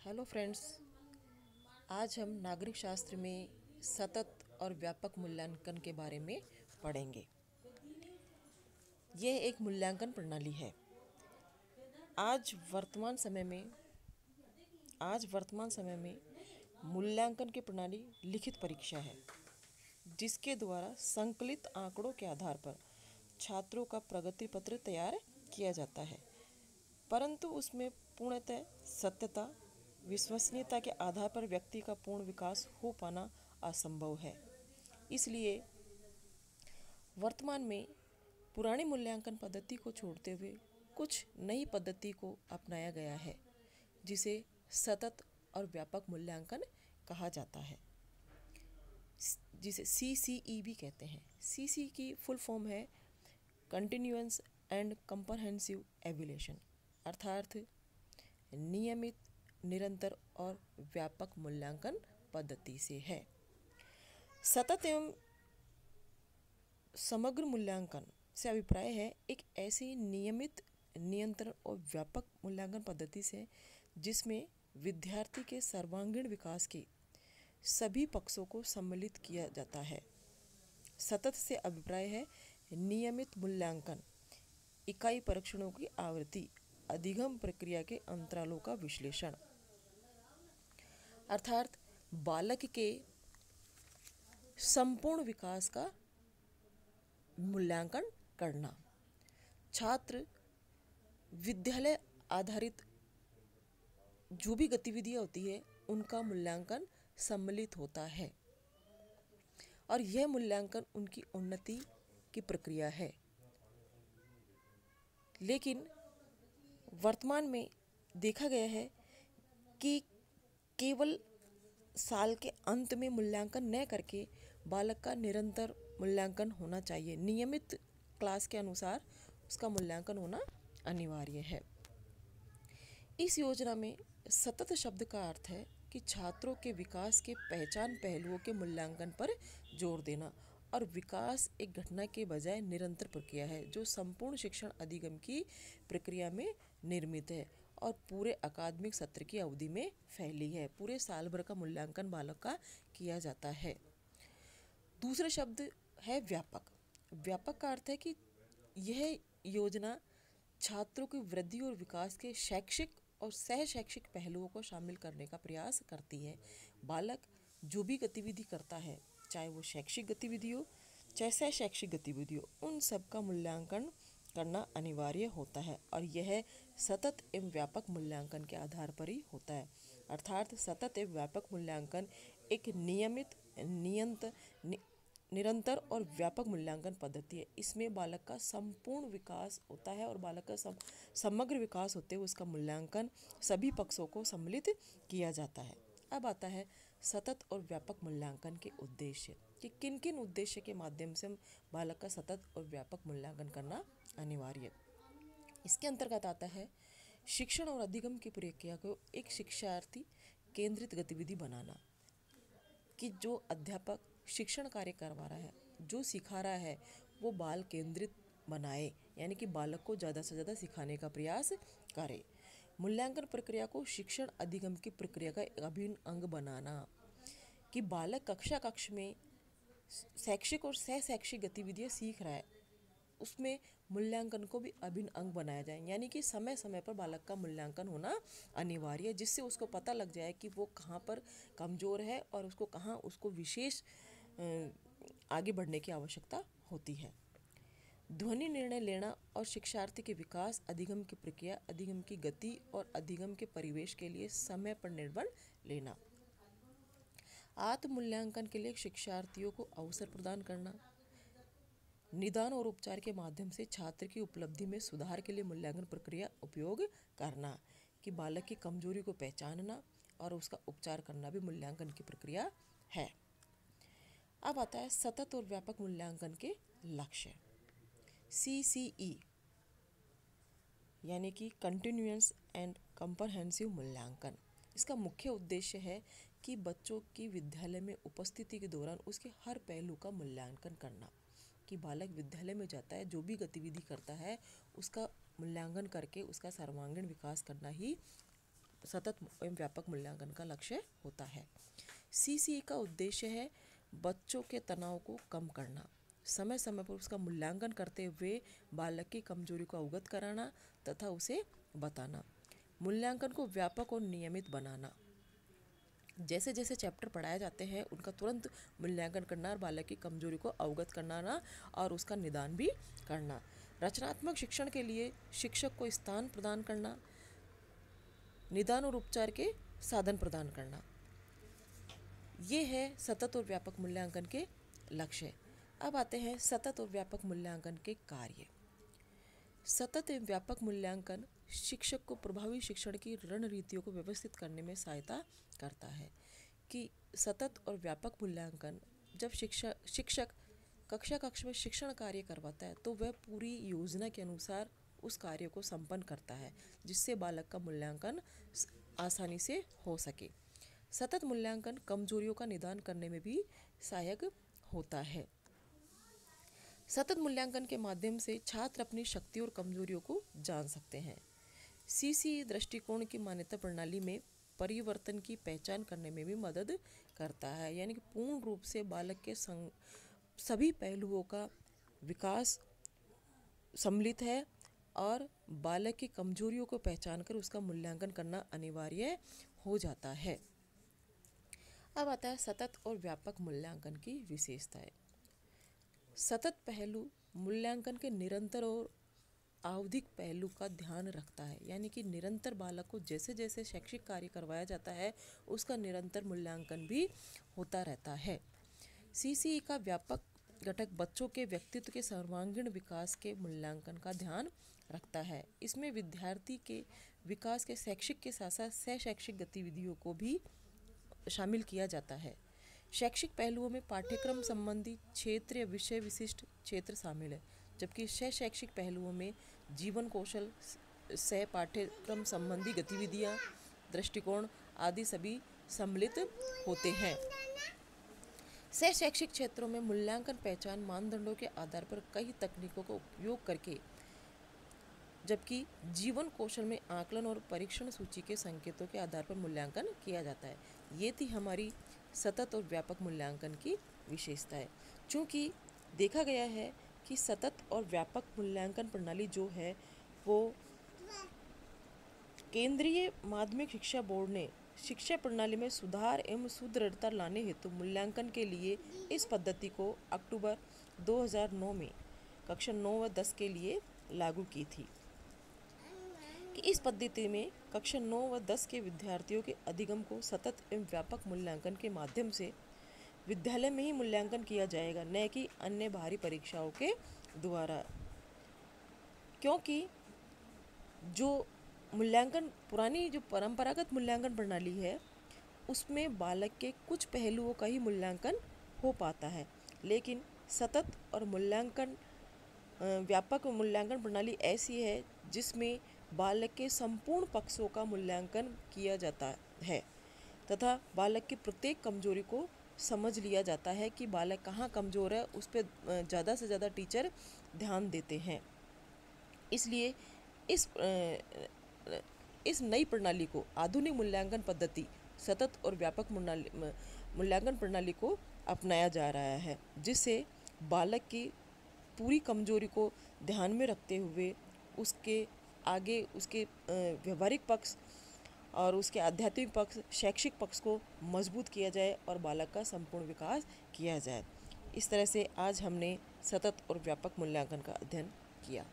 Hello friends, आज हम नागरिक शास्त्र में सतत और व्यापक मूल्यांकन के बारे में पढ़ेंगे। यह एक मूल्यांकन प्रणाली है। आज वर्तमान समय में मूल्यांकन की प्रणाली लिखित परीक्षा है, जिसके द्वारा संकलित आंकड़ों के आधार पर छात्रों का प्रगति पत्र तैयार किया जाता है, परंतु उसमें पूर्णतः सत्यता, विश्वसनीयता के आधार पर व्यक्ति का पूर्ण विकास हो पाना असंभव है। इसलिए वर्तमान में पुरानी मूल्यांकन पद्धति को छोड़ते हुए कुछ नई पद्धति को अपनाया गया है, जिसे सतत और व्यापक मूल्यांकन कहा जाता है, जिसे CCE भी कहते हैं। CC की फुल फॉर्म है कंटिन्यूअस एंड कंप्रहेंसिव एवैल्यूएशन, अर्थात नियमित, निरंतर और व्यापक मूल्यांकन पद्धति से है। सतत एवं समग्र मूल्यांकन से अभिप्राय है एक ऐसी नियमित, निरंतर और व्यापक मूल्यांकन पद्धति से जिसमें विद्यार्थी के सर्वांगीण विकास के सभी पक्षों को सम्मिलित किया जाता है। सतत से अभिप्राय है नियमित मूल्यांकन, इकाई परीक्षणों की आवृत्ति, अधिगम प्रक्रिया के अंतरालों का विश्लेषण, अर्थात बालक के संपूर्ण विकास का मूल्यांकन करना। छात्र विद्यालय आधारित जो भी गतिविधियां होती है उनका मूल्यांकन सम्मिलित होता है, और यह मूल्यांकन उनकी उन्नति की प्रक्रिया है। लेकिन वर्तमान में देखा गया है कि केवल साल के अंत में मूल्यांकन न करके बालक का निरंतर मूल्यांकन होना चाहिए। नियमित क्लास के अनुसार उसका मूल्यांकन होना अनिवार्य है। इस योजना में सतत शब्द का अर्थ है कि छात्रों के विकास के पहचान पहलुओं के मूल्यांकन पर जोर देना, और विकास एक घटना के बजाय निरंतर प्रक्रिया है जो संपूर्ण शिक्षण अधिगम की प्रक्रिया में निर्मित है और पूरे अकादमिक सत्र की अवधि में फैली है। पूरे साल भर का मूल्यांकन बालक का किया जाता है। दूसरा शब्द है व्यापक। व्यापक का अर्थ है कि यह योजना छात्रों की वृद्धि और विकास के शैक्षिक और सह शैक्षिक पहलुओं को शामिल करने का प्रयास करती है। बालक जो भी गतिविधि करता है, चाहे वो शैक्षिक गतिविधि हो चाहे सह शैक्षिक गतिविधि हो, उन सब का मूल्यांकन करना अनिवार्य होता है, और यह सतत एवं व्यापक मूल्यांकन के आधार पर ही होता है। अर्थात सतत एवं व्यापक मूल्यांकन एक नियमित, निरंतर और व्यापक मूल्यांकन पद्धति है। इसमें बालक का संपूर्ण विकास होता है और बालक का समग्र विकास होते हुए उसका मूल्यांकन सभी पक्षों को सम्मिलित किया जाता है। अब आता है सतत और व्यापक मूल्यांकन के उद्देश्य, कि किन किन उद्देश्य के माध्यम से हम बालक का सतत और व्यापक मूल्यांकन करना अनिवार्य। इसके अंतर्गत आता है शिक्षण और अधिगम की प्रक्रिया को एक शिक्षार्थी केंद्रित गतिविधि बनाना, कि जो अध्यापक शिक्षण कार्य करवा रहा है, जो सिखा रहा है, वो बाल केंद्रित बनाए, यानी कि बालक को ज़्यादा से ज़्यादा सिखाने का प्रयास करे। मूल्यांकन प्रक्रिया को शिक्षण अधिगम की प्रक्रिया का एक अभिन्न अंग बनाना, कि बालक कक्ष में शैक्षिक और सह शैक्षिक गतिविधियाँ सीख रहा है, उसमें मूल्यांकन को भी अभिन्न अंग बनाया जाए, यानी कि समय समय पर बालक का मूल्यांकन होना अनिवार्य है, जिससे उसको पता लग जाए कि वो कहाँ पर कमज़ोर है और उसको कहाँ उसको विशेष आगे बढ़ने की आवश्यकता होती है। ध्वनि निर्णय लेना और शिक्षार्थी के विकास, अधिगम की प्रक्रिया, अधिगम की गति और अधिगम के परिवेश के लिए समय पर निर्णय लेना। आत्म मूल्यांकन के लिए शिक्षार्थियों को अवसर प्रदान करना। निदान और उपचार के माध्यम से छात्र की उपलब्धि में सुधार के लिए मूल्यांकन प्रक्रिया उपयोग करना, कि बालक की कमजोरी को पहचानना और उसका उपचार करना भी मूल्यांकन की प्रक्रिया है। अब आता है सतत और व्यापक मूल्यांकन के लक्ष्य। CCE यानी कि कंटिन्यूअस एंड कंप्रहेंसिव मूल्यांकन। इसका मुख्य उद्देश्य है कि बच्चों की विद्यालय में उपस्थिति के दौरान उसके हर पहलू का मूल्यांकन करना, कि बालक विद्यालय में जाता है, जो भी गतिविधि करता है उसका मूल्यांकन करके उसका सर्वांगीण विकास करना ही सतत एवं व्यापक मूल्यांकन का लक्ष्य होता है। सीसीई का उद्देश्य है बच्चों के तनाव को कम करना, समय समय पर उसका मूल्यांकन करते हुए बालक की कमजोरी को अवगत कराना तथा उसे बताना। मूल्यांकन को व्यापक और नियमित बनाना, जैसे जैसे चैप्टर पढ़ाए जाते हैं उनका तुरंत मूल्यांकन करना और बालक की कमजोरी को अवगत करना और उसका निदान भी करना। रचनात्मक शिक्षण के लिए शिक्षक को स्थान प्रदान करना, निदान और उपचार के साधन प्रदान करना। ये है सतत और व्यापक मूल्यांकन के लक्ष्य। अब आते हैं सतत और व्यापक मूल्यांकन के कार्य। सतत एवं व्यापक मूल्यांकन शिक्षक को प्रभावी शिक्षण की रणनीतियों को व्यवस्थित करने में सहायता करता है। कि सतत और व्यापक मूल्यांकन, जब शिक्षक कक्षा में शिक्षण कार्य करवाता है तो वह पूरी योजना के अनुसार उस कार्य को संपन्न करता है, जिससे बालक का मूल्यांकन आसानी से हो सके। सतत मूल्यांकन कमजोरियों का निदान करने में भी सहायक होता है। सतत मूल्यांकन के माध्यम से छात्र अपनी शक्तियों और कमजोरियों को जान सकते हैं। सीसीई दृष्टिकोण की मान्यता प्रणाली में परिवर्तन की पहचान करने में भी मदद करता है, यानी कि पूर्ण रूप से बालक के सभी पहलुओं का विकास सम्मिलित है और बालक की कमजोरियों को पहचान कर उसका मूल्यांकन करना अनिवार्य हो जाता है। अब आता है सतत और व्यापक मूल्यांकन की विशेषताएं। सतत पहलू मूल्यांकन के निरंतर और आवधिक पहलू का ध्यान रखता है, यानी कि निरंतर बालक को जैसे जैसे शैक्षिक कार्य करवाया जाता है उसका निरंतर मूल्यांकन भी होता रहता है। सीसीई का व्यापक घटक बच्चों के व्यक्तित्व के सर्वांगीण विकास के मूल्यांकन का ध्यान रखता है। इसमें विद्यार्थी के विकास के शैक्षिक के साथ साथ सहशैक्षिक गतिविधियों को भी शामिल किया जाता है। शैक्षिक पहलुओं में पाठ्यक्रम संबंधी क्षेत्र या विषय विशिष्ट क्षेत्र शामिल है, जबकि शैक्षिक पहलुओं में जीवन कौशल, सह पाठ्यक्रम संबंधी गतिविधियां, दृष्टिकोण आदि सभी सम्मिलित होते हैं। सह शैक्षिक क्षेत्रों में मूल्यांकन पहचान मानदंडों के आधार पर कई तकनीकों का उपयोग करके, जबकि जीवन कौशल में आकलन और परीक्षण सूची के संकेतों के आधार पर मूल्यांकन किया जाता है। ये थी हमारी सतत और व्यापक मूल्यांकन की विशेषताएं। चूँकि देखा गया है कि सतत और व्यापक मूल्यांकन प्रणाली जो है वो केंद्रीय माध्यमिक शिक्षा बोर्ड ने शिक्षा प्रणाली में सुधार एवं सुदृढ़ता लाने हेतु मूल्यांकन के लिए इस पद्धति को अक्टूबर 2009 में कक्षा 9 व 10 के लिए लागू की थी। कि इस पद्धति में कक्षा 9 व 10 के विद्यार्थियों के अधिगम को सतत एवं व्यापक मूल्यांकन के माध्यम से विद्यालय में ही मूल्यांकन किया जाएगा, न कि अन्य बाहरी परीक्षाओं के द्वारा। क्योंकि जो मूल्यांकन पुरानी जो परंपरागत मूल्यांकन प्रणाली है उसमें बालक के कुछ पहलुओं का ही मूल्यांकन हो पाता है, लेकिन सतत और व्यापक मूल्यांकन प्रणाली ऐसी है जिसमें बालक के संपूर्ण पक्षों का मूल्यांकन किया जाता है तथा बालक की प्रत्येक कमजोरी को समझ लिया जाता है कि बालक कहाँ कमज़ोर है, उस पर ज़्यादा से ज़्यादा टीचर ध्यान देते हैं। इसलिए इस नई प्रणाली को, आधुनिक मूल्यांकन पद्धति सतत और व्यापक मूल्यांकन प्रणाली को अपनाया जा रहा है, जिससे बालक की पूरी कमजोरी को ध्यान में रखते हुए उसके आगे उसके व्यवहारिक पक्ष और उसके आध्यात्मिक पक्ष, शैक्षिक पक्ष को मजबूत किया जाए और बालक का संपूर्ण विकास किया जाए। इस तरह से आज हमने सतत और व्यापक मूल्यांकन का अध्ययन किया।